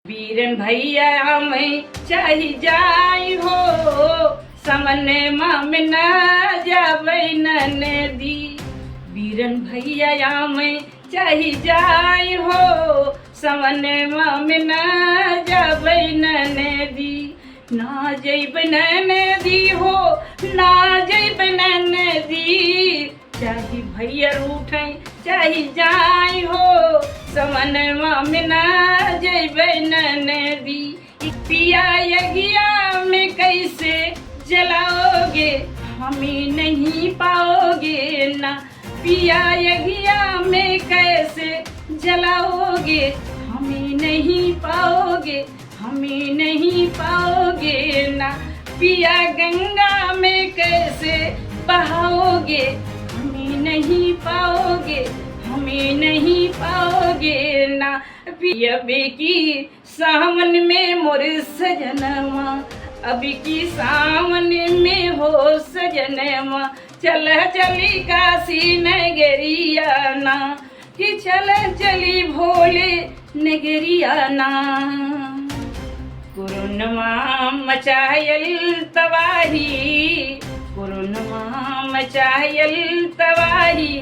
बीरन भैया मैं चाही जाई हो समने में न जाबै नदी। बीरन भैया मैं चाही जाई हो समने में न जाबै नदी। ना जैब नदी हो ना जैब नदी। चाही भैया रूठे चाही जाई हो समन में न जैबै नदी। पिया यगिया में कैसे जलाओगे हमें नहीं पाओगे ना। पिया यगिया में कैसे जलाओगे हमें नहीं पाओगे हमें नहीं पाओगे ना। पिया गंगा में कैसे बहाओगे हमें नहीं पाओगे हमें नहीं पाओगे ना। पिया बेकी सावन में मोर सजनवा अभी की सावन में हो सजनवा। चल चली काशी नगरिया ना कि चल चली भोले नगरिया ना। कोरोनमा मचायल तबाही कोरोनमा मचायल तबाही।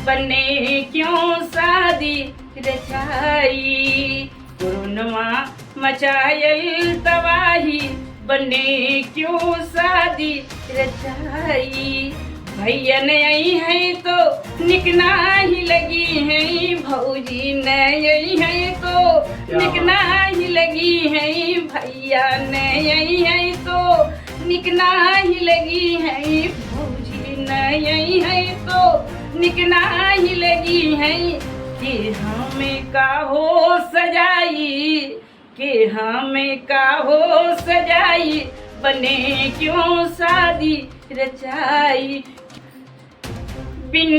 बने क्यों शादी रचाई कोरोनमा मचायल तबाही। बने क्यों शादी रचाई। भैया ने आई है तो निकना ही लगी है भौजी ने आई है तो निकना ही लगी है। भैया ने आई है तो निकना ही लगी है भौजी ने आई है तो निकना ही लगी है। कि हमें का हो सजाई कि हमें का हो सजाई। बने क्यों शादी रचाई। बिन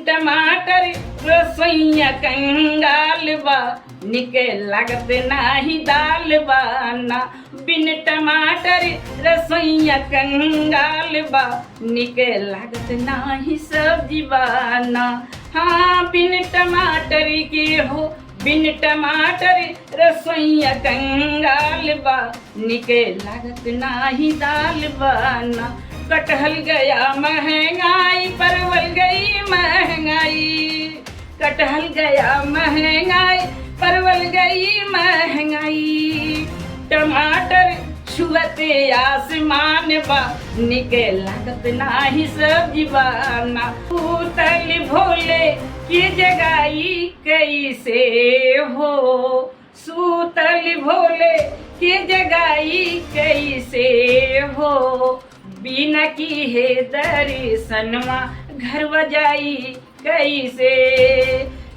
टमाटर रसोइया कंगाल बा निके लागत नाही दाल बाना। बिन टमाटर रसोइया कंगाल बा निके लागत नाही सब्जी बाना। हाँ बिन टमाटर के हो बिन टमाटर रसोइया कंगाल बा निके लागत नाही दाल बाना। कटहल गया महंगाई परवल गई महंगाई। कटहल गया महंगाई परवल गई महंगाई। टमाटर छुअते आसमान बा निके लागत नाही सब्जी बाना। सूतल भोले की जगाई कैसे हो सूतल भोले की जगाई कैसे हो। बिना की है दर्शनवा घर बजाई कैसे।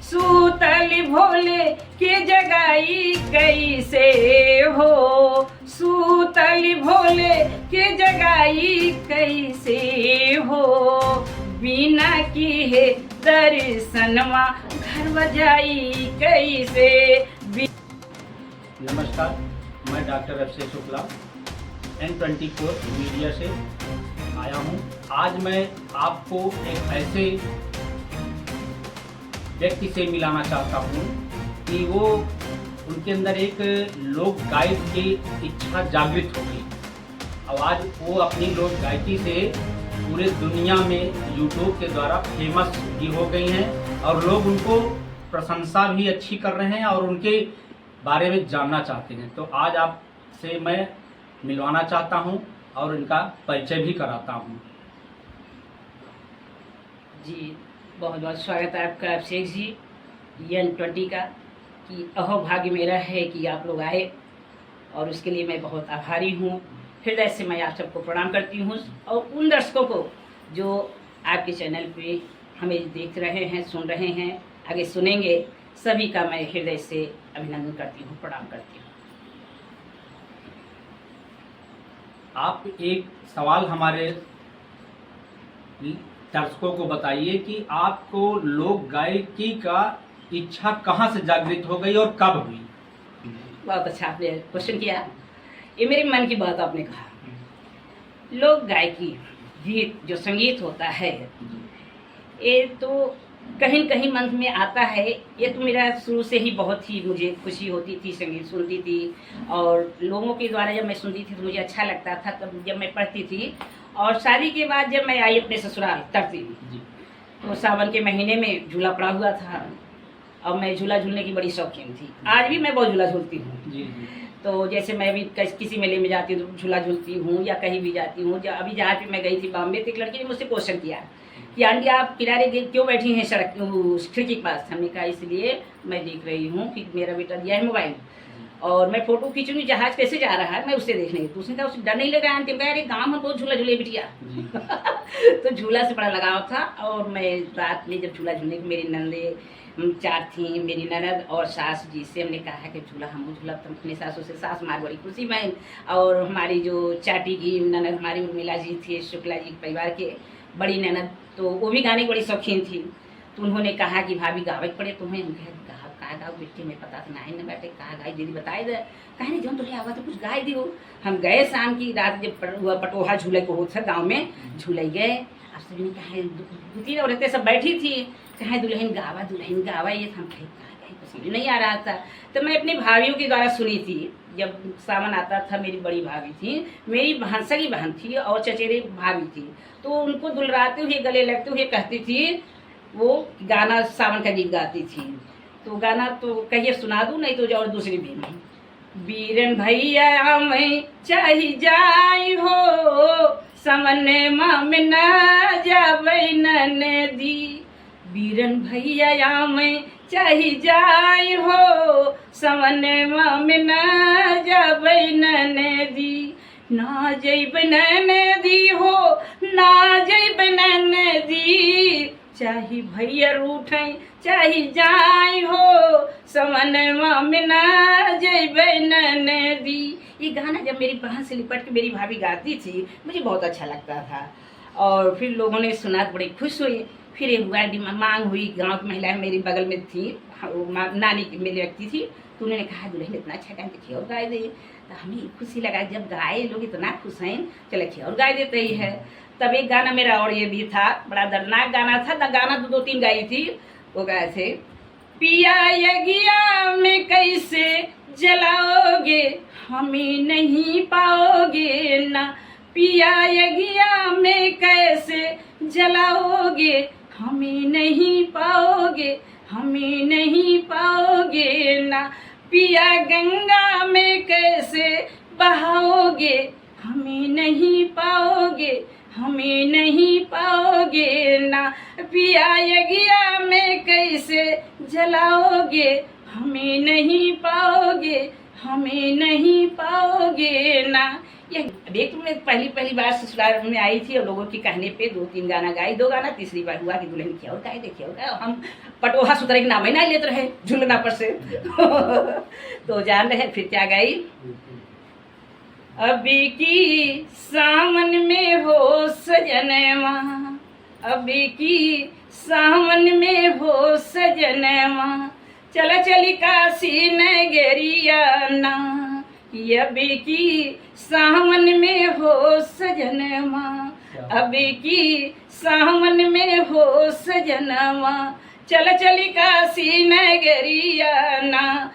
सूतल भोले के जगाई कैसे हो सूतल भोले के जगाई कैसे हो। बिना की है दर्शनवा घर बजाई कैसे। नमस्कार, मैं डॉक्टर अभिषेक शुक्ला N24 मीडिया से आया हूँ। आज मैं आपको एक ऐसे व्यक्ति से मिलाना चाहता हूँ कि वो उनके अंदर एक लोक गायक की इच्छा जागृत हो गई और आज वो अपनी लोक गायकी से पूरे दुनिया में यूट्यूब के द्वारा फेमस भी हो गई हैं और लोग उनको प्रशंसा भी अच्छी कर रहे हैं और उनके बारे में जानना चाहते हैं। तो आज आपसे मैं मिलवाना चाहता हूं और इनका परिचय भी कराता हूं। जी बहुत बहुत स्वागत है आपका अभिषेक जी N20 का। कि अहोभाग्य मेरा है कि आप लोग आए और उसके लिए मैं बहुत आभारी हूँ। हृदय से मैं आप सबको प्रणाम करती हूँ और उन दर्शकों को जो आपके चैनल पे हमें देख रहे हैं सुन रहे हैं आगे सुनेंगे सभी का मैं हृदय से अभिनंदन करती हूँ प्रणाम करती हूँ। आप एक सवाल हमारे दर्शकों को बताइए कि आपको लोक गायकी का इच्छा कहाँ से जागृत हो गई और कब हुई। बहुत अच्छा आपने क्वेश्चन किया। ये मेरे मन की बात आपने कहा। लोक गायकी गीत जो संगीत होता है ये तो कहीं न कहीं मन में आता है। ये तो मेरा शुरू से ही बहुत ही मुझे खुशी होती थी, संगीत सुनती थी और लोगों के द्वारा जब मैं सुनती थी तो मुझे अच्छा लगता था। तब जब मैं पढ़ती थी और शादी के बाद जब मैं आई अपने ससुराल तरती, जी तो सावन के महीने में झूला पड़ा हुआ था और मैं झूला झूलने की बड़ी शौकीन थी। आज भी मैं बहुत झूला झूलती हूँ। जी जी। तो जैसे मैं भी किसी मेले में जाती हूँ तो झूला झूलती हूँ या कहीं भी जाती हूँ। अभी जहाँ पे मैं गई थी बॉम्बे, तो एक लड़की ने मुझसे क्वेश्चन किया कि आंटी आप किनारे क्यों बैठी हैं सड़क खिड़की के पास। हमने कहा इसलिए मैं देख रही हूँ कि मेरा बेटा दिया है मोबाइल और मैं फोटो खींचूंगी, जहाज कैसे जा रहा है मैं उससे देखने गई। तो उसने कहा उसे डर नहीं लगा आंटी? कहा अरे गाँव में बहुत झूला झूले बिटिया। तो झूला से बड़ा लगाव था। और मैं रात में जब झूला झूलने की, मेरी नंदे 4 थी, मेरी ननद और सास जी से हमने कहा कि झूला हम झूला। तो अपनी सासों से, सास मार बड़ी खुशी बहन और हमारी जो चाटी की ननद हमारी उर्मिला जी थी, शुक्ला जी परिवार के बड़ी ननद, तो वो भी गाने की बड़ी शौकीन थी। तो उन्होंने कहा कि भाभी गावे पड़े तुम्हें। कहा गाओ बेटे, में पता तो नहीं न बैठे, कहा गाय दीदी बताए दे। कहे जो तुम्हें आवा तो कुछ गाय दियो। हम गए शाम की रात जब पटोहा झूले को होता गाँव में, झूले गए। अब सभी ने कहा 2-3 औरतें सब बैठी थी, कहे दुल्हन गावा, ये हम समझ नहीं आ रहा था। तो मैं अपनी भाभीयों के द्वारा सुनी थी। जब सावन आता था, मेरी बड़ी भाभी थी, मेरी सगी बहन थी और चचेरे भाभी थी, तो उनको दुलराते हुए गले लगते हुए कहती थी, वो गाना सावन का गीत गाती थी। तो गाना तो कहिए सुना दूँ, नहीं तो और दूसरी भी नहीं। बीरन भैया मैं चाही जाई हो, समन में न जाबै नदी। बीरन भैया मैं चाही जाई हो, समन में न जाबै नदी। ना जैब नदी हो, ना जैब नदी, चाही भैया रूठै चाही जाई हो, समन में न जैब नदी। ये गाना जब मेरी बहन से लिपट के मेरी भाभी गाती थी, मुझे बहुत अच्छा लगता था। और फिर लोगों ने सुना तो बड़ी खुश हुई। फिर एक हुआ मांग हुई, गांव की महिलाएं मेरी बगल में थी, नानी की मेरी व्यक्ति थी, तो उन्होंने कहा दुल्हन इतना अच्छा गान के और गाय दे। तो हमें खुशी लगा, जब गाए लोग इतना खुश हैं, चले और गाय देते ही है। तब एक गाना मेरा और ये भी था, बड़ा दर्दनाक गाना था। गाना 2-3 गाई थी। वो गाए थे, पिया यगिया में कैसे जलाओगे, हमें नहीं पाओगे ना। पिया यगिया में कैसे जलाओगे, हमें नहीं पाओगे, हमें नहीं पाओगे ना। पिया गंगा में कैसे बहाओगे, हमें नहीं पाओगे, हमें नहीं पाओगे ना। पिया यगिया में कैसे जलाओगे, हमें नहीं पाओगे, हमें नहीं पाओगे ना। ये देख, मैं पहली बार ससुराल में आई थी और लोगों के कहने पे 2-3 गाना गाई। 2 गाना, तीसरी बार हुआ कि दुल्हन क्या और गाय देखिए और गाय। हम पटोहा सुतरे के नाम ही नहीं लेते रहे झुलना पर से। तो जान रहे फिर क्या गाई, अभी की सावन में हो सजनवा, अभी की सावन में हो सजनवा, चल चली काशी नगरिया ना। अभी की सावन में हो सजनवा, अभी की सावन में हो सजनवा, चल चली काशी नगरिया ना।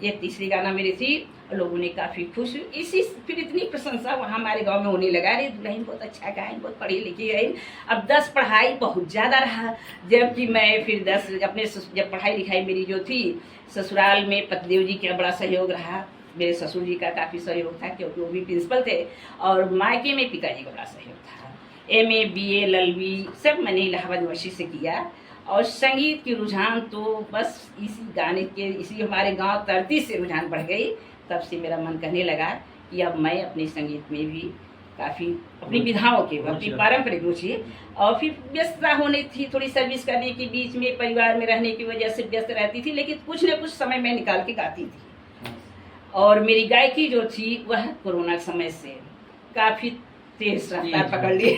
ये तीसरी गाना मेरी थी। लोगों ने काफ़ी खुश, इसी फिर इतनी प्रशंसा वहाँ हमारे गांव में होने लगा। अरे दुल्हन बहुत अच्छा गायन, बहुत पढ़ी लिखी गई। अब 10 पढ़ाई बहुत ज़्यादा रहा। जबकि मैं फिर 10 अपने जब पढ़ाई लिखाई मेरी जो थी ससुराल में, पतिदेव जी का बड़ा सहयोग रहा, मेरे ससुर जी का काफ़ी सहयोग था क्योंकि वो भी प्रिंसिपल थे, और मायके में पिताजी का बड़ा सहयोग था। MA BA LLB सब मैंने इलाहाबाद यूनिवर्सिटी से किया। और संगीत की रुझान तो बस इसी गाने के, इसी हमारे गांव तरती से रुझान बढ़ गई। तब से मेरा मन करने लगा कि अब मैं अपने संगीत में भी काफ़ी अपनी विधाओं के, अपनी पारंपरिक रुचि, और फिर व्यस्तता होनी थी थोड़ी सर्विस करने के बीच में, परिवार में रहने की वजह से व्यस्त रहती थी, लेकिन कुछ न कुछ समय मैं निकाल के गाती थी। और मेरी गायकी जो थी वह कोरोना समय से काफ़ी तेज रफ्तार पकड़ ली।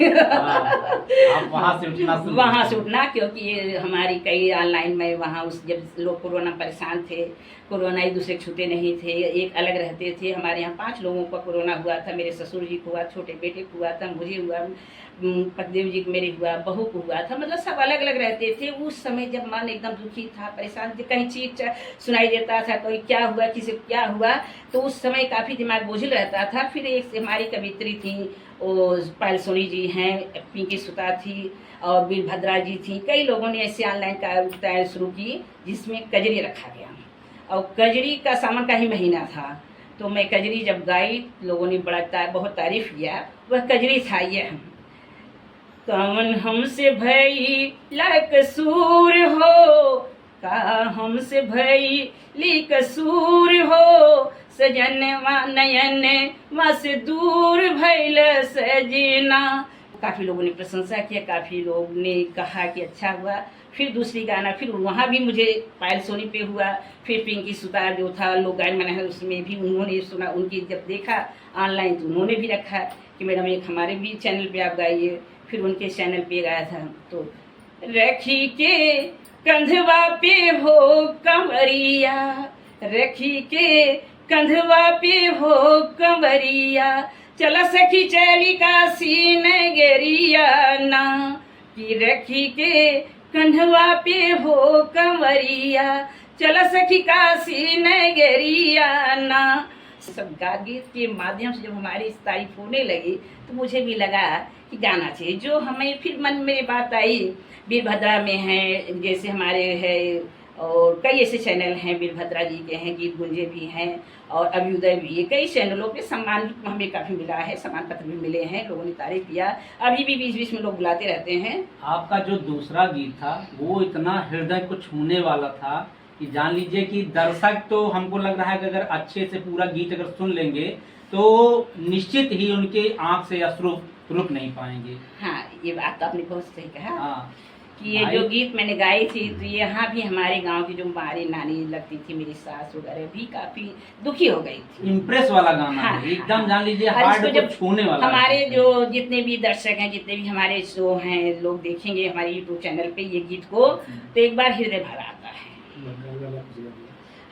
वहाँ से उठना, क्योंकि हमारी कई ऑनलाइन में वहाँ उस जब लोग कोरोना परेशान थे कोरोना एक दूसरे को छूते नहीं थे, एक अलग रहते थे। हमारे यहाँ 5 लोगों का कोरोना हुआ था। मेरे ससुर जी को हुआ, छोटे बेटे को हुआ था, मुझे हुआ, पतिदेव जी को मेरे हुआ, बहू को हुआ था। मतलब सब अलग अलग रहते थे। उस समय जब मन एकदम दुखी था, परेशान थे, कहीं चीख सुनाई देता था, कोई क्या हुआ, किसी को क्या हुआ, तो उस समय काफ़ी दिमाग बोझिल रहता था। फिर एक हमारी कवित्री थी, वो पायल सोनी जी हैं, पिंकी सुता थी और वीरभद्रा जी थी। कई लोगों ने ऐसे ऑनलाइन कार्य शुरू की जिसमें कजरी रखा गया, और कजरी का सावन का ही महीना था। तो मैं कजरी जब गाई, लोगों ने बहुत तारीफ किया। वह कजरी था ये, कौन हमसे भई कसूर हो, का हमसे भई कसूर हो, सजनवा नयन से दूर भइल सजना। काफ़ी लोगों ने प्रशंसा किया, काफ़ी लोगों ने कहा कि अच्छा हुआ। फिर दूसरी गाना, फिर वहाँ भी मुझे पायल सोनी पे हुआ। फिर पिंकी सुतार जो था लोग गायन बना है, उसमें भी उन्होंने सुना, उनकी जब देखा ऑनलाइन तो उन्होंने भी रखा कि मैडम एक हमारे भी चैनल पे आप गाइए। फिर उनके चैनल पे गाया था। तो रखी के कंधवा पे हो कंवरिया, रखी के कंधवा पे हो कंवरिया, चला सखी चली काशी नगरिया ना, कि रखी के कंधवा पे हो कंवरिया, चला सखी काशी नगरिया ना। सब गीत के माध्यम से जब हमारी इस तारीफ होने लगी तो मुझे भी लगा कि गाना चाहिए। जो हमें फिर मन में बात आई, वीरभद्रा में है, जैसे हमारे है, और कई ऐसे चैनल हैं, वीरभद्रा जी के हैं, गीत गुंजे भी हैं, और अभ्युदय भी है। कई चैनलों पे सम्मान हमें काफ़ी मिला है, सम्मान पत्र भी मिले हैं, लोगों ने तारीफ किया। अभी भी बीच बीच में लोग बुलाते रहते हैं। आपका जो दूसरा गीत था वो इतना हृदय को छूने वाला था कि जान लीजिए कि दर्शक तो हमको लग रहा है कि अगर अच्छे से पूरा गीत अगर सुन लेंगे तो निश्चित ही उनके आंख से अश्रु रुक नहीं पाएंगे। हाँ, ये बात तो आपने बहुत सही कहा। हाँ, कि ये जो गीत मैंने गाई थी, तो यहाँ भी हमारे गांव की जो हमारी नानी लगती थी, मेरी सास वगैरह भी काफी दुखी हो गई थी। इम्प्रेस वाला गाना हाँ, है, एकदम जान लीजिए और हार्ट इसको को छूने वाला। हमारे जो जितने भी दर्शक हैं, जितने भी हमारे शो हैं, लोग देखेंगे हमारे यूट्यूब चैनल पे ये गीत को, तो एक बार हृदय भर आता है।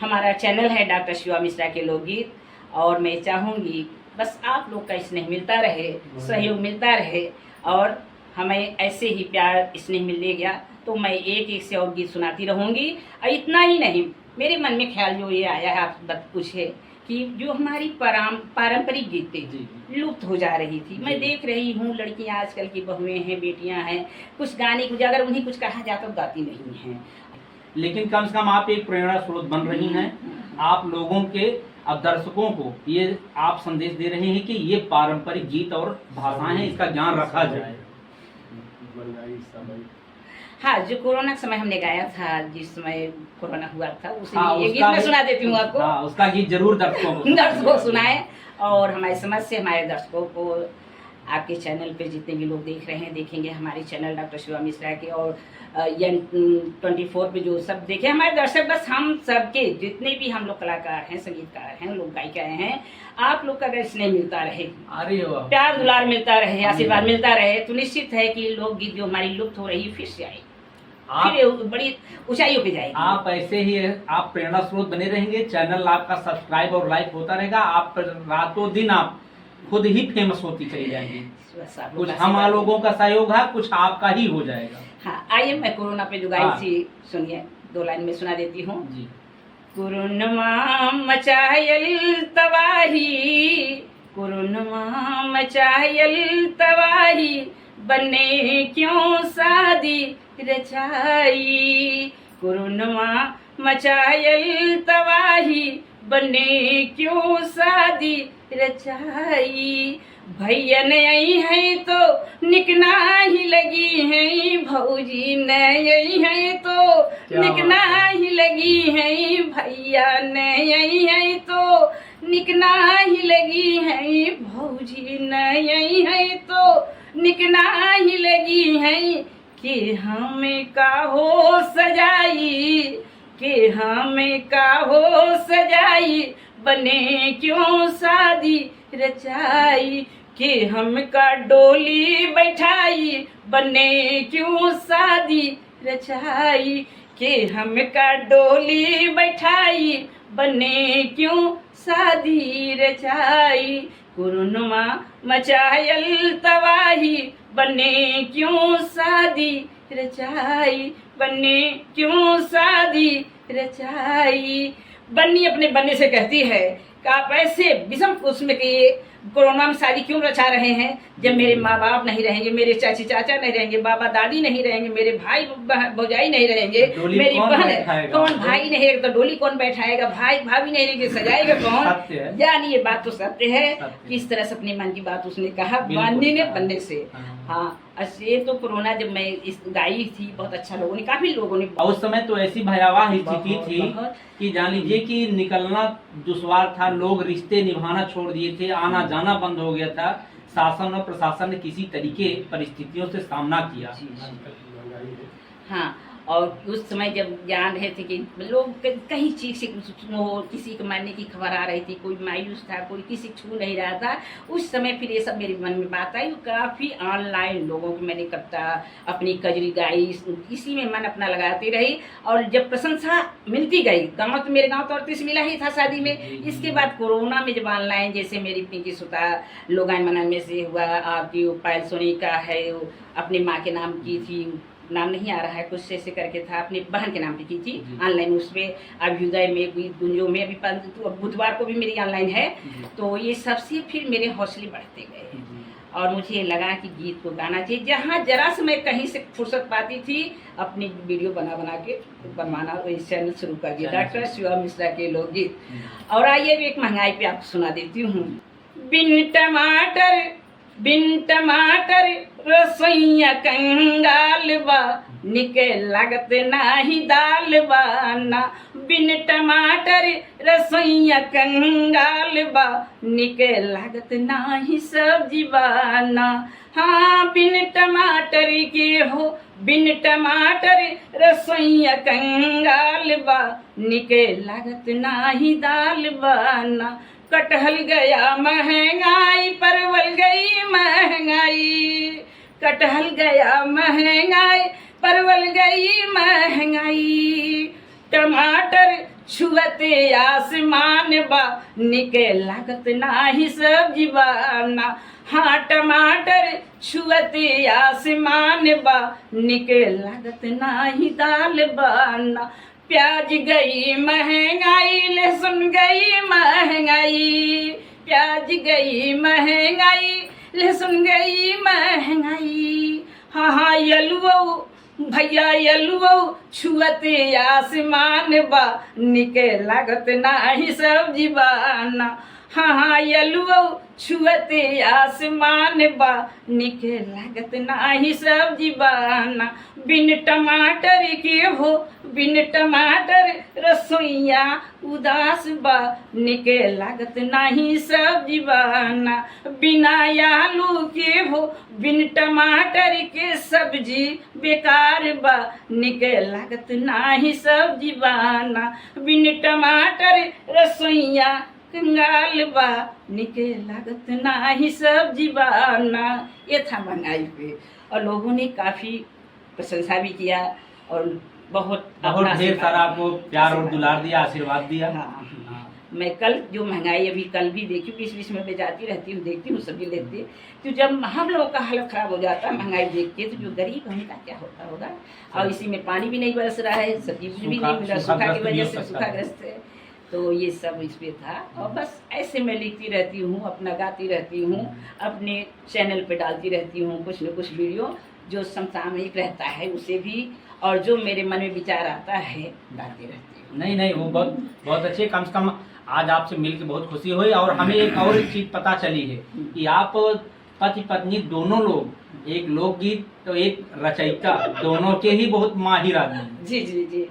हमारा चैनल है डॉक्टर शिवा मिश्रा के लोकगीत, और मैं चाहूंगी बस आप लोग का स्नेह मिलता रहे, सहयोग मिलता रहे, और हमें ऐसे ही प्यार स्नेह मिलेगा तो मैं एक एक से और गीत सुनाती रहूंगी। और इतना ही नहीं, मेरे मन में ख्याल जो ये आया है, आप पूछे कि जो हमारी पारंपरिक गीतें लुप्त हो जा रही थी। मैं देख रही हूँ लड़कियाँ आजकल की बहुएं हैं, बेटियाँ हैं, कुछ गाने कुछ अगर उन्हें कुछ कहा जाता तो गाती नहीं हैं। लेकिन कम से कम आप एक प्रेरणा स्रोत बन रही हैं। आप लोगों के, अब दर्शकों को ये आप संदेश दे रहे हैं कि ये पारंपरिक गीत और भाषाएं हैं, इसका ज्ञान रखा जाए। हाँ, जो कोरोना के समय हमने गाया था, जिस समय कोरोना हुआ था, उसे ये गीत उसका मैं सुना देती हूँ आपको। हाँ, उसका गीत जरूर दर्शकों सुनाए, और हमारे समाज से हमारे दर्शकों को, आपके चैनल पे जितने भी लोग देख रहे हैं, देखेंगे हमारे चैनल डॉक्टर शिवा मिश्रा के, और N24 पे जो सब देखे हमारे दर्शक, बस हम सबके जितने भी हम लोग कलाकार हैं, संगीतकार हैं, लोग गायिकाएं हैं, आप लोग का अगर स्नेह मिलता रहे, प्यार दुलार मिलता रहे, आशीर्वाद मिलता रहे, तो निश्चित है कि लोकगीत जो हमारी लुप्त हो रही फिर से आएगी, फिर बड़ी ऊंचाइयों पे जाएगी। आप ऐसे ही आप प्रेरणा स्रोत बने रहेंगे, चैनल आपका सब्सक्राइब और लाइक होता रहेगा, आप रातों दिन आप खुद ही फेमस होती चली जाएंगी। कुछ हम लोगों का सहयोग है, कुछ आपका ही हो जाएगा। हाँ, आइए मैं कोरोना पे जो गाई थी सुनिए, 2 लाइन में सुना देती हूँ। कोरोना मचायल तबाही, कोरोना मचायल तबाही, बने क्यों शादी रचाई, कोरोना मचायल तबाही, बने क्यों शादी रचाई, भैया ने आई है तो निकना ही लगी है, भौजी ने आई है तो निकना ही लगी है, भैया ने आई है तो निकना ही लगी है, भौजी ने आई है तो निकना ही लगी है, कि हमें का हो सजाई, कि हमें का हो सजाई, बने क्यों शादी रचाई, कि हम का डोली बैठाई, बने क्यों शादी रचाई, कि हम का डोली बैठाई, बने क्यों शादी रचाई, कुरुनुमा मचायल तबाही, बने क्यों शादी रचाई, बने क्यों शादी रचाई। बन्नी अपने बन्ने से कहती है कि आप ऐसे विषम उसमें कि कोरोना में शादी क्यों रचा रहे हैं, जब मेरे माँ बाप नहीं रहेंगे, मेरे चाची चाचा नहीं रहेंगे, बाबा दादी नहीं रहेंगे, मेरे भाई भौजाई नहीं रहेंगे, मेरी बहन कौन भाई नहीं रहेगा तो डोली कौन बैठाएगा, भाई भाभी नहीं रहेंगे सजाएगा कौन। यानी ये बात तो सत्य है। किस तरह से अपने मन की बात उसने कहा बन्नी ने बन्ने से। हाँ, ये तो कोरोना जब मैं इस गाई थी बहुत अच्छा लोगों ने, काफी लोगों ने, उस समय तो ऐसी भयावह स्थिति थी कि जान लीजिए कि निकलना दुश्वार था, लोग रिश्ते निभाना छोड़ दिए थे, आना जाना बंद हो गया था। शासन और प्रशासन ने किसी तरीके परिस्थितियों से सामना किया। हाँ, और उस समय जब जान रहे थे कि लोग कहीं चीज से हो, किसी के मरने की खबर आ रही थी, कोई मायूस था, कोई किसी छू नहीं रहा था, उस समय फिर ये सब मेरे मन में बात आई। काफ़ी ऑनलाइन लोगों की मैंने कविता अपनी कजरी गाई, इसी में मन अपना लगाती रही। और जब प्रशंसा मिलती गई, गाँव तो मेरे गाँव तो औरतें से मिला ही था शादी में। इसके बाद कोरोना में जब ऑनलाइन जैसे मेरी पिंकी सुता लोगान मनन में से हुआ, आपकी पायल सोनी का है, अपनी माँ के नाम की थी, नाम नहीं आ रहा है, कुछ ऐसे करके था, अपनी बहन के नाम पे की थी ऑनलाइन, उसमें अभ्युदय में भी, गुंजो में अभी तो बुधवार को भी मेरी ऑनलाइन है। तो ये सबसे फिर मेरे हौसले बढ़ते गए और मुझे लगा कि गीत को गाना चाहिए। जहाँ जरा से मैं कहीं से फुर्सत पाती थी अपनी वीडियो बना के बनवाना, वही चैनल शुरू कर दिया, डॉक्टर शिवा मिश्रा के लोकगीत। और आइए एक महंगाई पे आपको सुना देती हूँ। बिन टमाटर रसोइया कंगाल बा, निके लागत नाही दाल बाना। बिन टमाटर रसोइया कंगाल बा, निके लागत नाही सब्जी बाना। हाँ, बिन टमाटर के हो, बिन टमाटर रसोइया कंगाल बा, निके लागत नाही दाल बाना। कटहल गया महंगाई, परवल गई महंगाई, कटहल गया महंगाई, परवल गई महंगाई। टमाटर छुअते आसमान बा, निके लागत नाही सब्जी बाना। हाँ, टमाटर छुअते आसमान बा, निके लागत नाही दाल बाना। प्याज गई महंगाई, लहसुन गई महंगाई, प्याज गई महंगाई, लहसुन गई महंगाई। हाँ, यलुओ भैया यलुओ छुअते आसमान बा, निके लागत नाही सब्जी बाना। हाँ, यलुओ छुअते आसमान बा, निके लागत नाही सब्जी बाना। बिन टमाटर के हो, बिन टमाटर रसोइया उदास बा, निके लागत नाही सब्जी बाना। बिना आलू के हो, बिन टमाटर के सब्जी बेकार बा, निके लागत नाही सब्जी बाना। बिन टमाटर रसोइया कंगाल बा, निके लागत नाही सब्जी बाना। ये था महंगाई पे, और लोगों ने काफी प्रशंसा भी किया और बहुत ढेर सारा आपको प्यार और दुलार दिया, आशीर्वाद दिया। हाँ। मैं कल जो महंगाई अभी कल भी देखी, बीच में मैं जाती रहती हूँ, देखती हूँ, सभी लेते। तो जब हम लोगों का हालत खराब हो जाता है महंगाई देख के, तो जो गरीब है उनका क्या होता होगा। और इसी में पानी भी नहीं बरस रहा है, सब्जी भी नहीं मिल रहा, सूखा की वजह से सूखाग्रस्त है। तो ये सब इसमें था। और बस ऐसे मैं लिखती रहती हूँ, अपना गाती रहती हूँ, अपने चैनल पे डालती रहती हूँ कुछ न कुछ वीडियो जो समसामयिक रहता है उसे भी, और जो मेरे मन में विचार आता है गाती रहती हूँ। नहीं, वो बहुत अच्छे। कम से कम आज आपसे मिलकर बहुत खुशी हुई। और हमें एक और चीज पता चली है कि आप पति पत्नी दोनों लोग, एक लोकगीत तो एक रचयिता, दोनों के ही बहुत माहिर आदमी। जी जी जी।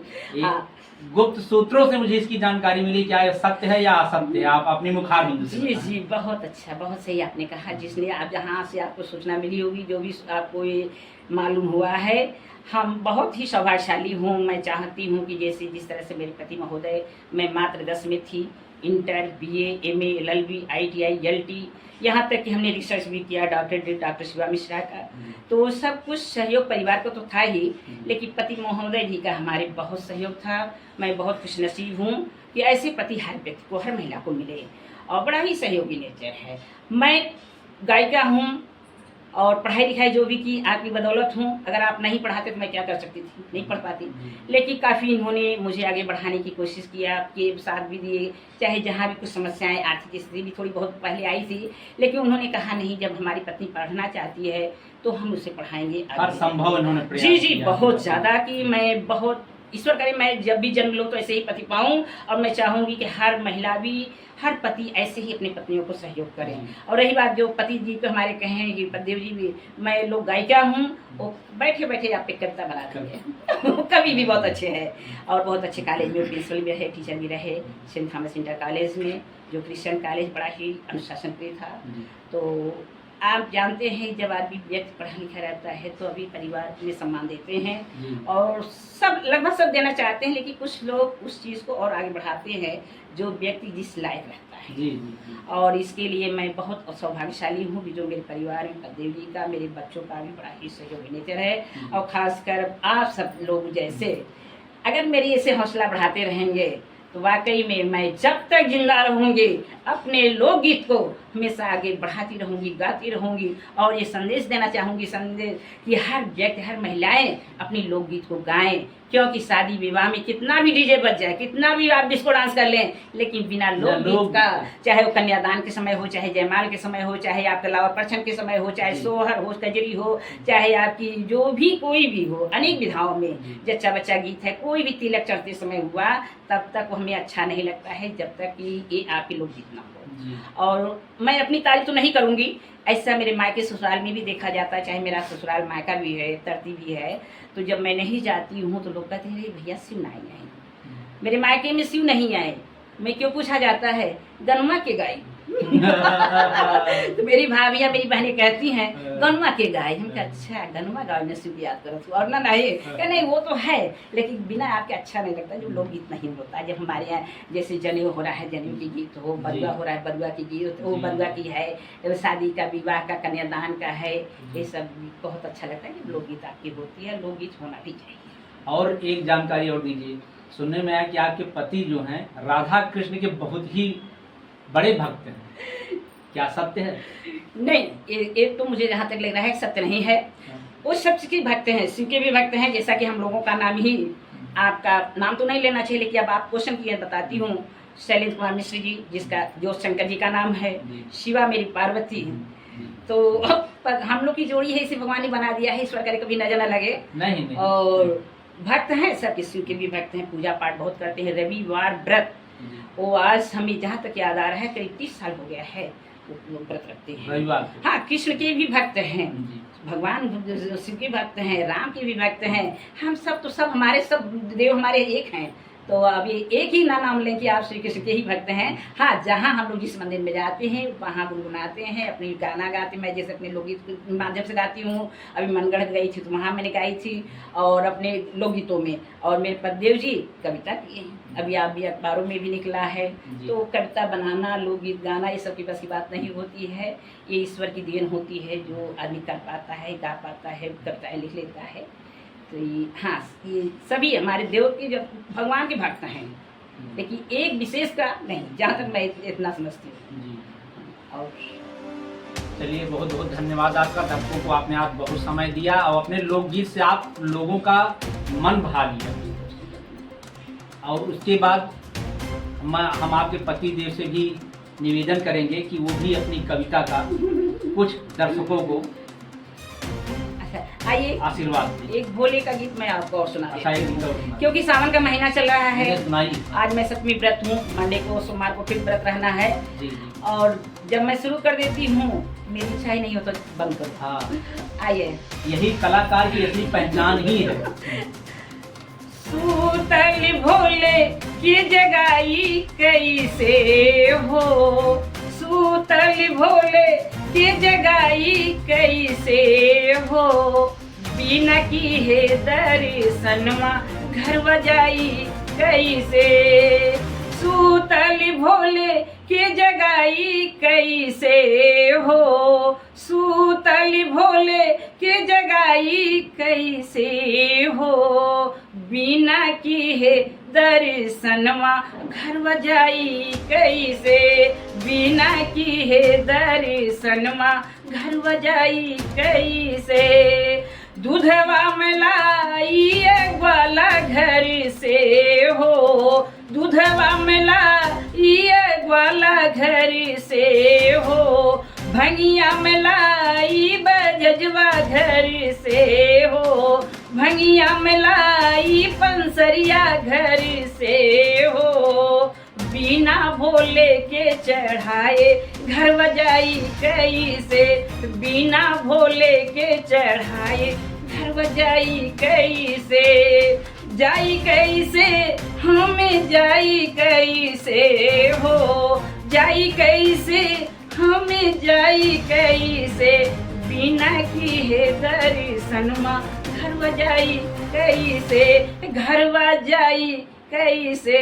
गुप्त सूत्रों से मुझे इसकी जानकारी मिली, क्या ये सत्य है या असत्य है? आप अपनी मुखारबिंद से। जी जी, बहुत अच्छा, बहुत सही आपने कहा। जिसने आप जहाँ से आपको सूचना मिली होगी, जो भी आपको ये मालूम हुआ है, हम बहुत ही सौभाग्यशाली हूँ। मैं चाहती हूँ कि जैसे जिस तरह से मेरे पति महोदय, मैं मात्र 10 में थी, inter, BA, MA, LLB, ITI, LT, यहाँ तक कि हमने रिसर्च भी किया डॉक्टर शिवा मिश्रा का। तो सब कुछ सहयोग परिवार को तो था ही, लेकिन पति महोदय जी का हमारे बहुत सहयोग था। मैं बहुत खुशनसीब हूँ कि ऐसे पति हर व्यक्ति को, हर महिला को मिले, और बड़ा ही सहयोगी नेचर है। मैं गायिका हूँ और पढ़ाई लिखाई जो भी की आपकी बदौलत हूँ। अगर आप नहीं पढ़ाते तो मैं क्या कर सकती थी, नहीं पढ़ पाती। लेकिन काफ़ी इन्होंने मुझे आगे बढ़ाने की कोशिश किया, आपके साथ भी दिए, चाहे जहाँ भी कुछ समस्याएं, आर्थिक स्थिति भी थोड़ी बहुत पहले आई थी, लेकिन उन्होंने कहा नहीं, जब हमारी पत्नी पढ़ना चाहती है तो हम उसे पढ़ाएंगे। हर संभव उन्होंने प्रयास जी किया। बहुत ज़्यादा, कि मैं बहुत, ईश्वर करे मैं जब भी जन्म लूँ तो ऐसे ही पति पाऊँ, और मैं चाहूँगी कि हर महिला भी, हर पति ऐसे ही अपनी पत्नियों को सहयोग करें। और रही बात जो पति जी को हमारे कहें कि पतिदेव जी भी, मैं लोग गायिका हूँ, वो बैठे बैठे आप पे कविता बना देंगे कवि भी बहुत अच्छे हैं, और बहुत अच्छे कॉलेज में प्रिंसिपल भी रहे, टीचर भी रहे, सेंट थॉमस इंटर कॉलेज में, जो क्रिश्चियन कॉलेज बड़ा ही अनुशासन प्रिय था। तो आप जानते हैं जब आदमी व्यक्ति पढ़ा लिखा रहता है तो अभी परिवार में सम्मान देते हैं, और सब लगभग सब देना चाहते हैं, लेकिन कुछ लोग उस चीज़ को और आगे बढ़ाते हैं जो व्यक्ति जिस लायक रहता है। जी। और इसके लिए मैं बहुत सौभाग्यशाली हूँ कि जो मेरे परिवार में पतिदेव जी का, मेरे बच्चों का भी बड़ा ही सहयोगी नेचर है। और खासकर आप सब लोग जैसे अगर मेरी ऐसे हौसला बढ़ाते रहेंगे तो वाकई में मैं जब तक जिंदा रहूंगी अपने लोकगीत को हमेशा आगे बढ़ाती रहूंगी, गाती रहूंगी। और ये संदेश देना चाहूंगी, संदेश कि हर व्यक्ति, हर महिलाएं अपनी लोकगीत को गाएं, क्योंकि शादी विवाह में कितना भी डीजे बज जाए, कितना भी आप डिस्को डांस कर लें, लेकिन बिना लोकगीत का, चाहे वो कन्यादान के समय हो, चाहे जयमाल के समय हो, चाहे आपका लावा परछन के समय हो, चाहे सोहर हो, कजरी हो, चाहे आपकी जो भी कोई भी हो, अनेक विधाओं में जच्चा बच्चा गीत है, कोई भी तिलक चढ़ते समय हुआ, तब तक वो हमें अच्छा नहीं लगता है जब तक कि ये आपके लोकगीत ना हो। और मैं अपनी तारीफ तो नहीं करूंगी, ऐसा मेरे मायके ससुराल में भी देखा जाता है, चाहे मेरा ससुराल मायका भी है, तरती भी है, तो जब मैं नहीं जाती हूँ तो लोग कहते हैं अरे भैया शिव नहीं आए, मेरे मायके में शिव नहीं आए। मैं क्यों पूछा जाता है, गनुआ के गाय तो मेरी भाभियाँ, मेरी बहनें कहती हैं गनुआ के गाय। हम कहा अच्छा गनुआ गाय में शिव याद करो तो, और ना नहीं क्या, नहीं वो तो है, लेकिन बिना आपके अच्छा नहीं लगता, जो लोकगीत नहीं होता। जब हमारे यहाँ जैसे जनेऊ हो रहा है, जनेऊ की गीत हो, बरुआ हो रहा है, बरुआ की गीत हो, बरुआ की है, शादी का, विवाह का, कन्यादान का है, ये सब बहुत अच्छा लगता है कि लोकगीत आपकी होती है, लोकगीत होना भी चाहिए। और एक जानकारी और दीजिए, सुनने में आया कि आपके पति जो हैं राधा कृष्ण के बहुत ही बड़े भक्त हैं, क्या सत्य है? नहीं, ये तो मुझे जहाँ तक लग रहा है सत्य नहीं है। वो सब के भक्त हैं, शिव के भी भक्त हैं, जैसा कि हम लोगों का नाम ही, आपका नाम तो नहीं लेना चाहिए, लेकिन अब आप क्वेश्चन किए बताती हूँ। शैलेंद्र कुमार मिश्र जी, जिसका जो शंकर जी का नाम है, शिवा मेरी पार्वती, तो हम लोग की जोड़ी है, इसे भगवान ने बना दिया है, ईश्वर करे कभी नजर न लगे। नहीं। और भक्त हैं, सब शिव के भी भक्त हैं, पूजा पाठ बहुत करते हैं, रविवार व्रत, वो आज हमें जहाँ तक याद आ रहा है करीब 30 साल हो गया है वो व्रत रखते हैं। हाँ, कृष्ण के भी भक्त हैं, भगवान शिव के भक्त हैं, राम के भी भक्त हैं, हम सब तो सब हमारे सब देव हमारे एक हैं। तो अभी एक ही नाम लें कि आप श्री कृष्ण के ही भक्त हैं। हाँ, जहाँ हम लोग जिस मंदिर में जाते हैं वहाँ गुनगुनाते हैं, अपनी गाना गाते, मैं जैसे अपने लोकगीत के माध्यम से गाती हूँ, अभी मनगढ़ गई थी तो वहाँ मैंने गाई थी, और अपने लोकगीतों में। और मेरे पतिदेव जी कविता किए हैं, अभी आप भी अखबारों में भी निकला है, तो कविता बनाना, लोकगीत गाना, ये सब की बस की बात नहीं होती है, ये ईश्वर की देन होती है, जो आदमी कर पाता है, गा पाता है, कविताएँ लिख लेता है। तो ये हाँ, ये सभी हमारे देव के जो भगवान के भक्त हैं, लेकिन एक विशेष का नहीं, जहाँ तक मैं इतना समझती हूँ। और चलिए, बहुत बहुत धन्यवाद आपका, दर्शकों को आपने आज बहुत समय दिया और अपने लोकगीत से आप लोगों का मन भा लिया। और उसके बाद हम आपके पति देव से भी निवेदन करेंगे कि वो भी अपनी कविता का कुछ दर्शकों को आइए आशीर्वाद। एक भोले का गीत मैं आपको और सुना देती हूँ, अच्छा, क्योंकि सावन का महीना चल रहा है। सुनाइए। आज मैं 7वीं व्रत हूँ, मंडे को सोमवार को फिर व्रत रहना है। जी। और जब मैं शुरू कर देती हूँ, मेरी इच्छा ही नहीं हो तो बंद करो। हाँ, आइए, यही कलाकार की असली पहचान ही है। सूतल भोले की जगाई कैसे हो, सूतल भोले की जगाई कैसे हो, बिना की है दर्शनमा घर बजाई कैसे, सूतल भोले की जगाई कैसे हो, सूतल भोले की जगाई कैसे हो, बिना की है दर्शनमा घरवा जाई कैसे, बिना की है दर्शनमा घरवा जाई कैसे। दूधवा मलाई एक वाला घर से हो, दूधवा मलाई एक वाला घर से हो, भंगिया मलाई बजजवा घर से हो, भंगिया मलाई पंसरिया घर से हो। बिना भोले के चढ़ाए घर बजाई कैसे, बिना भोले के चढ़ाए घर बजाई कैसे। जाई कैसे हमें जाई कैसे हो, जाई कैसे हमें जाई कैसे, बिना की है दर्शनमा घर बजाई कैसे, घर बजाई कैसे।